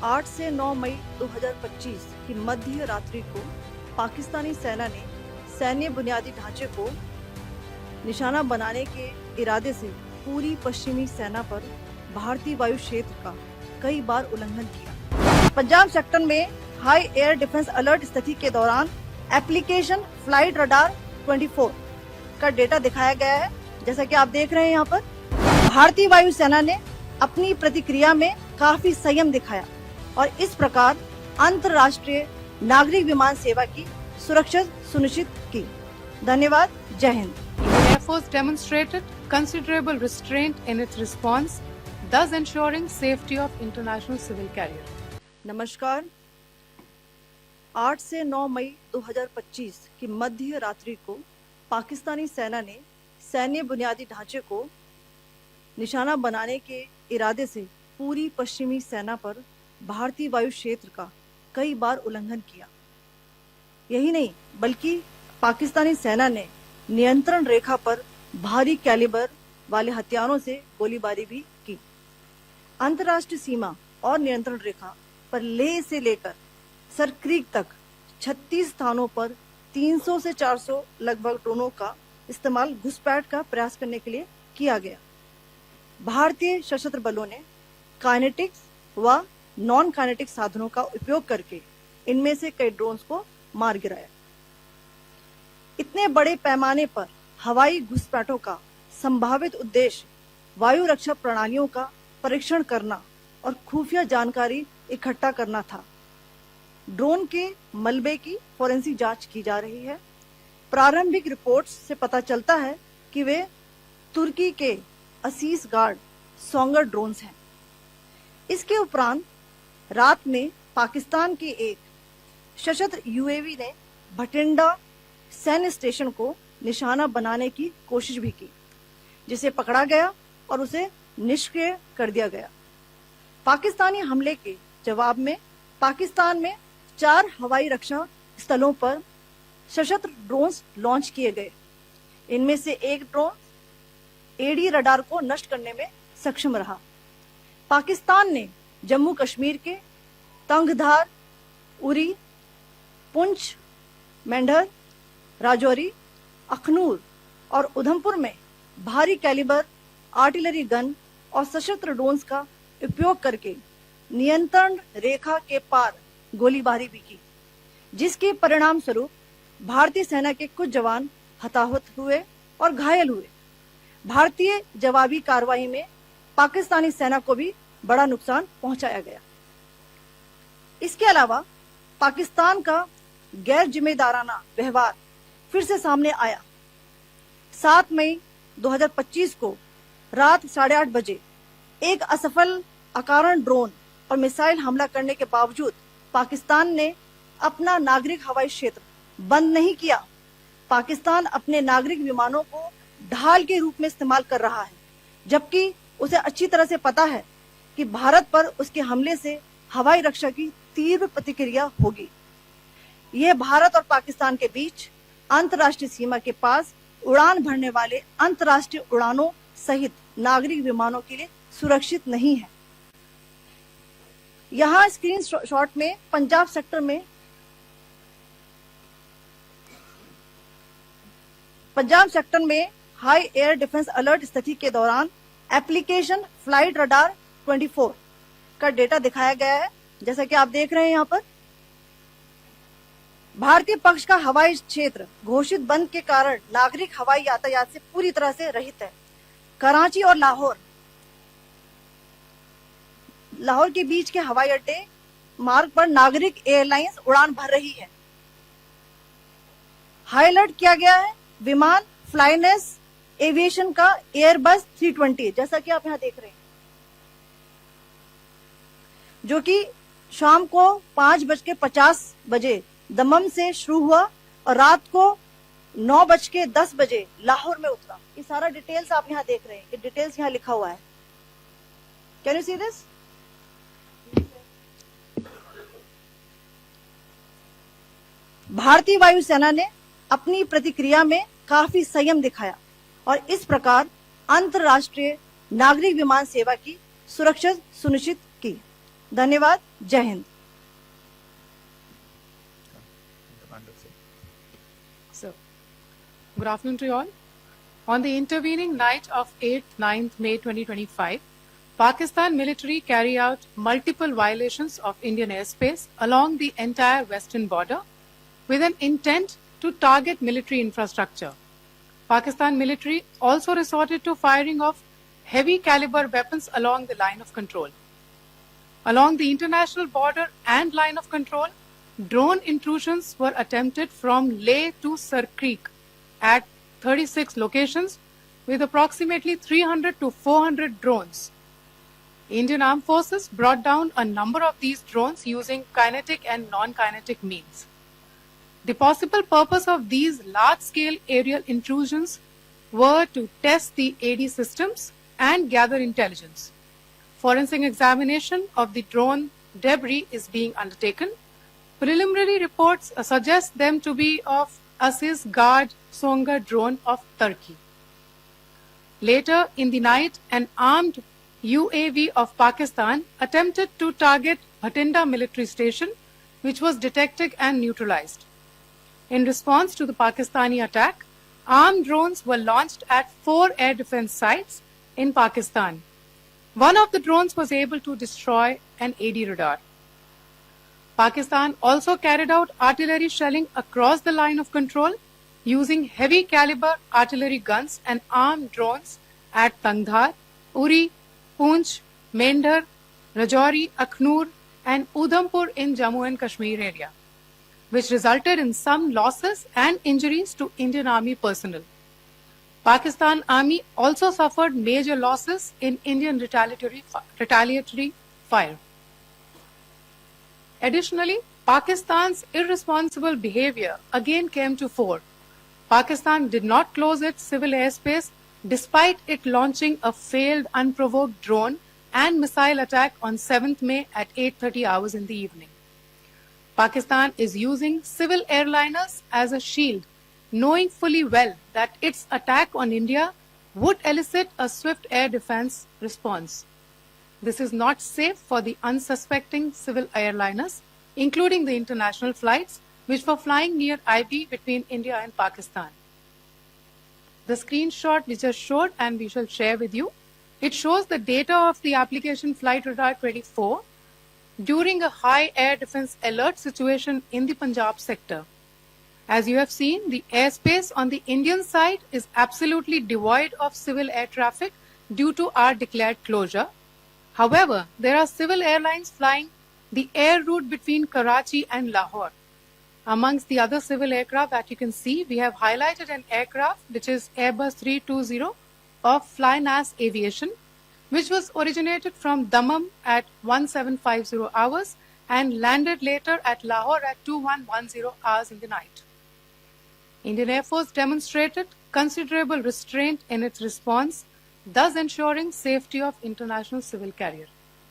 8 से 9 मई 2025 की मध्य रात्रि को पाकिस्तानी सेना ने सैन्य बुनियादी ढांचे को निशाना बनाने के इरादे से पूरी पश्चिमी सेना पर भारतीय वायु क्षेत्र का कई बार उल्लंघन किया। पंजाब सेक्टर में हाई एयर डिफेंस अलर्ट स्थिति के दौरान एप्लीकेशन फ्लाइट रडार 24 का डेटा दिखाया गया है। जैसा कि आप देख रहे हैं यहाँ पर भारतीय वायु सेना ने अपनी प्रतिक्रिया में काफी संयम दिखाया और इस प्रकार अंतर्राष्ट्रीय नागरिक विमान सेवा की सुरक्षा सुनिश्चित की। धन्यवाद। जय Hind. Air Force demonstrated considerable restraint in its response, thus ensuring safety of international civil carrier. नमस्कार। 8 से 9 मई 2025 की मध्य रात्रि को पाकिस्तानी सेना ने सैन्य बुनियादी ढांचे को निशाना बनाने के इरादे से पूरी पश्चिमी सेना पर भारतीय वायु क्षेत्र का कई बार उल्लंघन किया। यही नहीं बल्कि पाकिस्तानी सेना ने नियंत्रण रेखा पर भारी कैलिबर वाले हथियारों से गोलीबारी भी की। अंतर्राष्ट्रीय सीमा और नियंत्रण रेखा पर लेह से लेकर सरक्रीक तक 36 स्थानों पर 300 से 400 लगभग ड्रोनों का इस्तेमाल घुसपैठ का प्रयास करने के लिए किया गया। भारतीय सशस्त्र बलों ने काइनेटिक्स व नॉन काइनेटिक साधनों का उपयोग करके इनमें से कई ड्रोन्स को मार गिराया। इतने बड़े पैमाने पर हवाई घुसपैठों का संभावित उद्देश्य वायु रक्षा प्रणालियों का परीक्षण करना और खुफिया जानकारी इकट्ठा करना था। ड्रोन के मलबे की फोरेंसिक जांच की जा रही है। प्रारंभिक रिपोर्ट्स से पता चलता है कि वे तुर्की के असीस गार्ड सोंगर ड्रोन्स हैं। इसके उपरांत रात में पाकिस्तान के एक सशस्त्र यूएवी ने भटिंडा सैन्य स्टेशन को निशाना बनाने की कोशिश भी की, जिसे पकड़ा गया और उसे निष्क्रिय कर दिया गया। पाकिस्तानी हमले के जवाब में पाकिस्तान में 4 हवाई रक्षा स्थलों पर सशस्त्र ड्रोन्स लॉन्च किए गए। इनमें से एक ड्रोन एडी रडार को नष्ट करने में सक्षम रहा। पाकिस्तान ने जम्मू कश्मीर के तंगधार, उरी, पुंछ, मेंढर, राजौरी, अखनूर और उधमपुर में भारी कैलिबर आर्टिलरी गन और सशस्त्र ड्रोन्स का उपयोग करके नियंत्रण रेखा के पार गोलीबारी भी की, जिसके परिणाम स्वरूप भारतीय सेना के कुछ जवान हताहत हुए और घायल हुए। भारतीय जवाबी कार्रवाई में पाकिस्तानी सेना को भी बड़ा नुकसान पहुंचाया गया। इसके अलावा पाकिस्तान का गैर जिम्मेदाराना व्यवहार फिर से सामने आया। 7 मई 2025 को रात 8:30 बजे एक असफल अकारण ड्रोन और मिसाइल हमला करने के बावजूद पाकिस्तान ने अपना नागरिक हवाई क्षेत्र बंद नहीं किया। पाकिस्तान अपने नागरिक विमानों को ढाल के रूप में इस्तेमाल कर रहा है, जबकि उसे अच्छी तरह से पता है कि भारत पर उसके हमले से हवाई रक्षा की तीव्र प्रतिक्रिया होगी। यह भारत और पाकिस्तान के बीच अंतर्राष्ट्रीय सीमा के पास उड़ान भरने वाले अंतर्राष्ट्रीय उड़ानों सहित नागरिक विमानों के लिए सुरक्षित नहीं है। यहाँ स्क्रीन शॉट में पंजाब सेक्टर में हाई एयर डिफेंस अलर्ट स्थिति के दौरान एप्लीकेशन फ्लाइट रडार 24 का डेटा दिखाया गया है। जैसा कि आप देख रहे हैं यहाँ पर भारतीय पक्ष का हवाई क्षेत्र घोषित बंद के कारण नागरिक हवाई यातायात से पूरी तरह से रहित है। कराची और लाहौर के बीच के हवाई अड्डे मार्ग पर नागरिक एयरलाइंस उड़ान भर रही है। हाई अलर्ट किया गया है विमान फ्लाइनेस एविएशन का एयरबस 320, जैसा कि आप यहाँ देख रहे हैं, जो कि शाम को 5:50 बजे दमम से शुरू हुआ और रात को 9:10 बजे लाहौर में उतरा। ये सारा डिटेल्स आप यहाँ देख रहे हैं। ये डिटेल्स यहाँ लिखा हुआ है। Can you see this? भारतीय वायु सेना ने अपनी प्रतिक्रिया में काफी संयम दिखाया और इस प्रकार अंतर्राष्ट्रीय नागरिक विमान सेवा की सुरक्षा सुनिश्चित की। धन्यवाद। जय Hind. So, good afternoon to you all. On the intervening night of 8th, 9th May 2025, Pakistan military carry out multiple violations of Indian airspace along the entire western border with an intent to target military infrastructure. Pakistan military also resorted to firing of heavy caliber weapons along the line of control. Along the international border and line of control, drone intrusions were attempted from Leh to Sar Creek at 36 locations with approximately 300 to 400 drones. Indian Armed Forces brought down a number of these drones using kinetic and non-kinetic means. The possible purpose of these large-scale aerial intrusions were to test the AD systems and gather intelligence. Forensic examination of the drone debris is being undertaken. Preliminary reports suggest them to be of Aziz Guard Songa drone of Turkey. Later in the night, an armed UAV of Pakistan attempted to target Bhatinda military station, which was detected and neutralized. In response to the Pakistani attack, armed drones were launched at 4 air defense sites in Pakistan. One of the drones was able to destroy an AD radar. Pakistan also carried out artillery shelling across the line of control using heavy caliber artillery guns and armed drones at Tangdhar, Uri, Poonch, Mendhar, Rajouri, Akhnur and Udhampur in Jammu and Kashmir area, which resulted in some losses and injuries to Indian Army personnel. Pakistan Army also suffered major losses in Indian retaliatory fire. Additionally, Pakistan's irresponsible behavior again came to fore. Pakistan did not close its civil airspace despite it launching a failed unprovoked drone and missile attack on 7th May at 8:30 hours in the evening. Pakistan is using civil airliners as a shield, knowing fully well that its attack on India would elicit a swift air defense response. This is not safe for the unsuspecting civil airliners, including the international flights which were flying near IB between India and Pakistan. The screenshot we just showed and we shall share with you, it shows the data of the application Flight Radar 24 during a high air defense alert situation in the Punjab sector. As you have seen, the airspace on the Indian side is absolutely devoid of civil air traffic due to our declared closure. However, there are civil airlines flying the air route between Karachi and Lahore. Amongst the other civil aircraft that you can see, we have highlighted an aircraft which is Airbus 320 of Flynas Aviation, which was originated from Dammam at 1750 hours and landed later at Lahore at 2110 hours in the night. Indian Air Force demonstrated considerable restraint in its response, thus ensuring safety of international civil carrier.